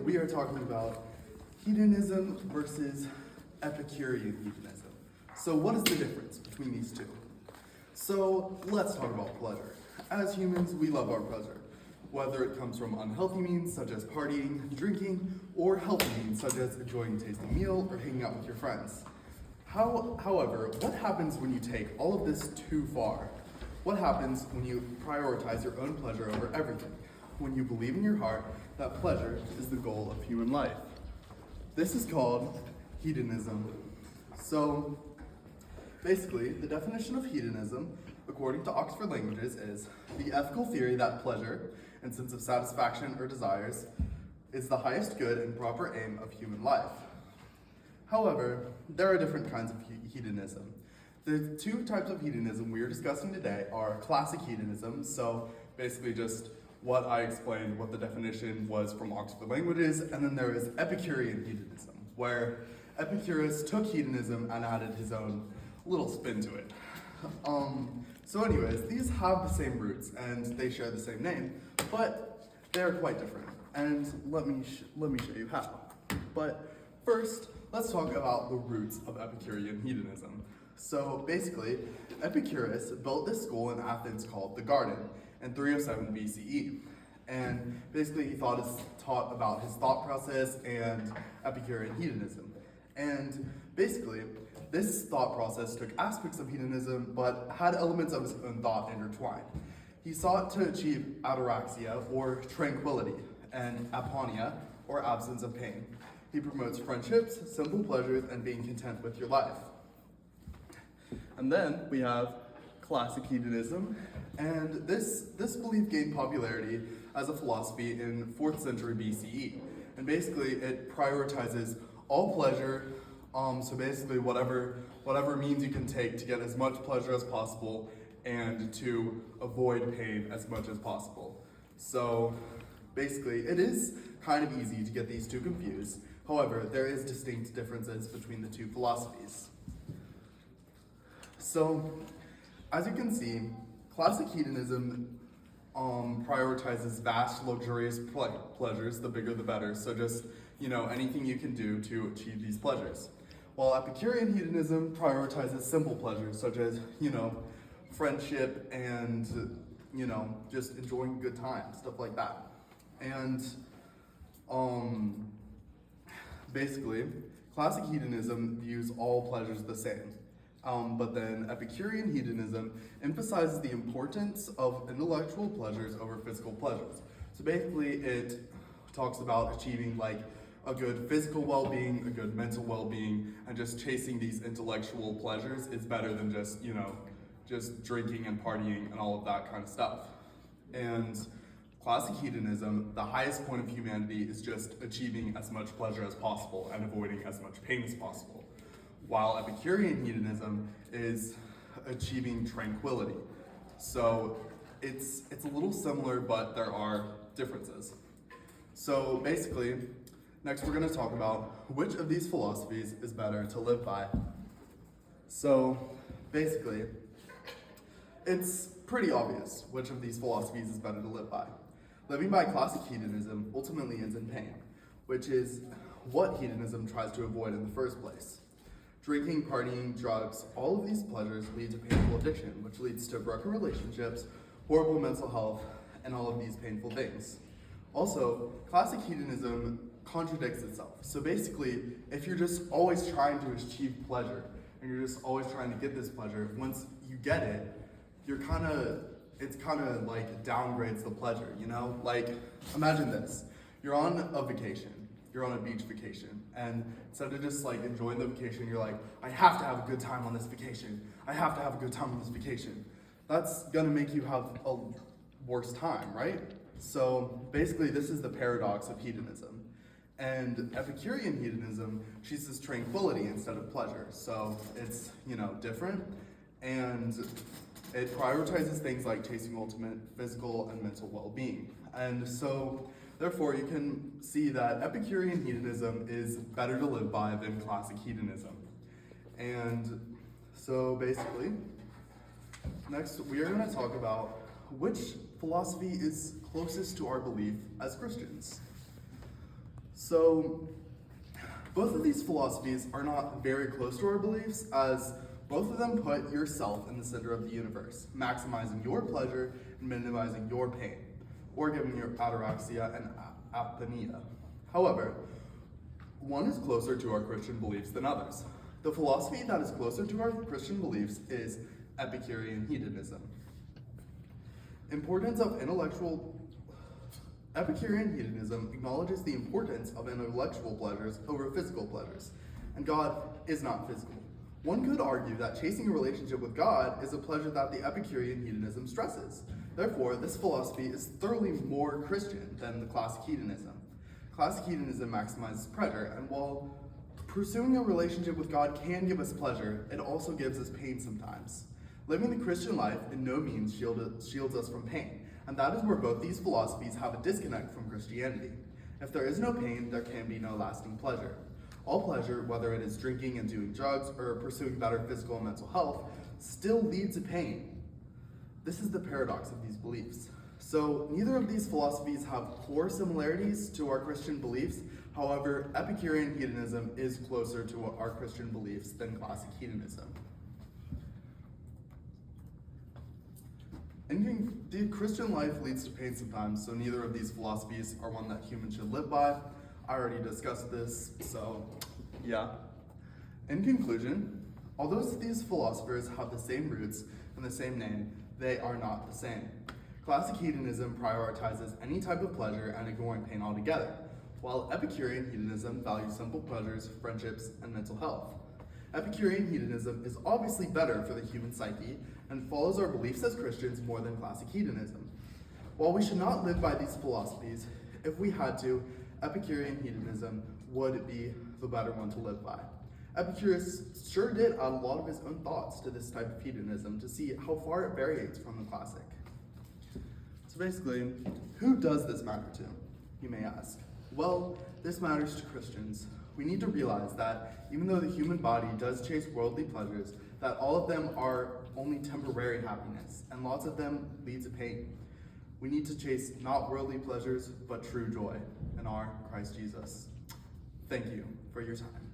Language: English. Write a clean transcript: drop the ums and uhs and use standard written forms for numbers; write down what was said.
we are talking about hedonism versus Epicurean hedonism. So what is the difference between these two? So let's talk about pleasure. As humans, we love our pleasure, whether it comes from unhealthy means such as partying, drinking, or healthy means such as enjoying a tasty meal or hanging out with your friends. However, what happens when you take all of this too far? What happens when you prioritize your own pleasure over everything? When you believe in your heart that pleasure is the goal of human life? This is called hedonism. So basically, the definition of hedonism, according to Oxford Languages, is the ethical theory that pleasure and sense of satisfaction or desires is the highest good and proper aim of human life. However, there are different kinds of hedonism. The two types of hedonism we are discussing today are classic hedonism, so basically just what I explained, what the definition was from Oxford Languages, and then there is Epicurean hedonism, where Epicurus took hedonism and added his own little spin to it. So anyways, these have the same roots and they share the same name, but they're quite different. And let me show you how. But first, let's talk about the roots of Epicurean hedonism. So basically, Epicurus built this school in Athens called the Garden in 307 BCE. And basically he taught about his thought process and Epicurean hedonism. And basically, this thought process took aspects of hedonism, but had elements of his own thought intertwined. He sought to achieve ataraxia, or tranquility, and aponia, or absence of pain. He promotes friendships, simple pleasures, and being content with your life. And then we have classic hedonism, and this belief gained popularity as a philosophy in 4th century BCE. And basically, it prioritizes all pleasure, so basically whatever means you can take to get as much pleasure as possible and to avoid pain as much as possible. So basically, it is kind of easy to get these two confused. However, there is distinct differences between the two philosophies. So, as you can see, classic hedonism prioritizes vast, luxurious pleasures, the bigger the better. So just, anything you can do to achieve these pleasures. While Epicurean hedonism prioritizes simple pleasures, such as, friendship and, just enjoying good times, stuff like that. And basically, classic hedonism views all pleasures the same. But then Epicurean hedonism emphasizes the importance of intellectual pleasures over physical pleasures. So basically it talks about achieving like a good physical well-being, a good mental well-being, and just chasing these intellectual pleasures is better than just, just drinking and partying and all of that kind of stuff. And classic hedonism, the highest point of humanity is just achieving as much pleasure as possible and avoiding as much pain as possible. While Epicurean hedonism is achieving tranquility. So it's a little similar, but there are differences. So basically, next we're going to talk about which of these philosophies is better to live by. So basically, it's pretty obvious which of these philosophies is better to live by. Living by classic hedonism ultimately ends in pain, which is what hedonism tries to avoid in the first place. Drinking, partying, drugs, all of these pleasures lead to painful addiction, which leads to broken relationships, horrible mental health, and all of these painful things. Also, classic hedonism contradicts itself. So basically, if you're just always trying to achieve pleasure, and you're just always trying to get this pleasure, once you get it, it's kind of like downgrades the pleasure, Like, imagine this. You're on a vacation. You're on a beach vacation, and instead of just like enjoying the vacation, you're like, I have to have a good time on this vacation. I have to have a good time on this vacation. That's gonna make you have a worse time, right? So basically, this is the paradox of hedonism. And Epicurean hedonism chooses tranquility instead of pleasure. So it's, different, and it prioritizes things like chasing ultimate physical and mental well-being. And so therefore, you can see that Epicurean hedonism is better to live by than classic hedonism. And so basically, next we are going to talk about which philosophy is closest to our belief as Christians. So, both of these philosophies are not very close to our beliefs, as both of them put yourself in the center of the universe, maximizing your pleasure and minimizing your pain, or giving your ataraxia and apnea. However, one is closer to our Christian beliefs than others. The philosophy that is closer to our Christian beliefs is Epicurean hedonism. Epicurean hedonism acknowledges the importance of intellectual pleasures over physical pleasures, and God is not physical. One could argue that chasing a relationship with God is a pleasure that the Epicurean hedonism stresses. Therefore, this philosophy is thoroughly more Christian than the classic hedonism. Classic hedonism maximizes pleasure, and while pursuing a relationship with God can give us pleasure, it also gives us pain sometimes. Living the Christian life in no means shields us from pain, and that is where both these philosophies have a disconnect from Christianity. If there is no pain, there can be no lasting pleasure. All pleasure, whether it is drinking and doing drugs or pursuing better physical and mental health, still leads to pain. This is the paradox of these beliefs. So neither of these philosophies have core similarities to our Christian beliefs. However, Epicurean hedonism is closer to our Christian beliefs than classic hedonism. The Christian life leads to pain sometimes, so neither of these philosophies are one that humans should live by. I already discussed this, so yeah. In conclusion, although these philosophers have the same roots and the same name, they are not the same. Classic hedonism prioritizes any type of pleasure and ignoring pain altogether, while Epicurean hedonism values simple pleasures, friendships, and mental health. Epicurean hedonism is obviously better for the human psyche and follows our beliefs as Christians more than classic hedonism. While we should not live by these philosophies, if we had to, Epicurean hedonism would be the better one to live by. Epicurus sure did add a lot of his own thoughts to this type of hedonism to see how far it varies from the classic. So basically, who does this matter to, you may ask? Well, this matters to Christians. We need to realize that even though the human body does chase worldly pleasures, that all of them are only temporary happiness, and lots of them lead to pain. We need to chase not worldly pleasures, but true joy in our Christ Jesus. Thank you for your time.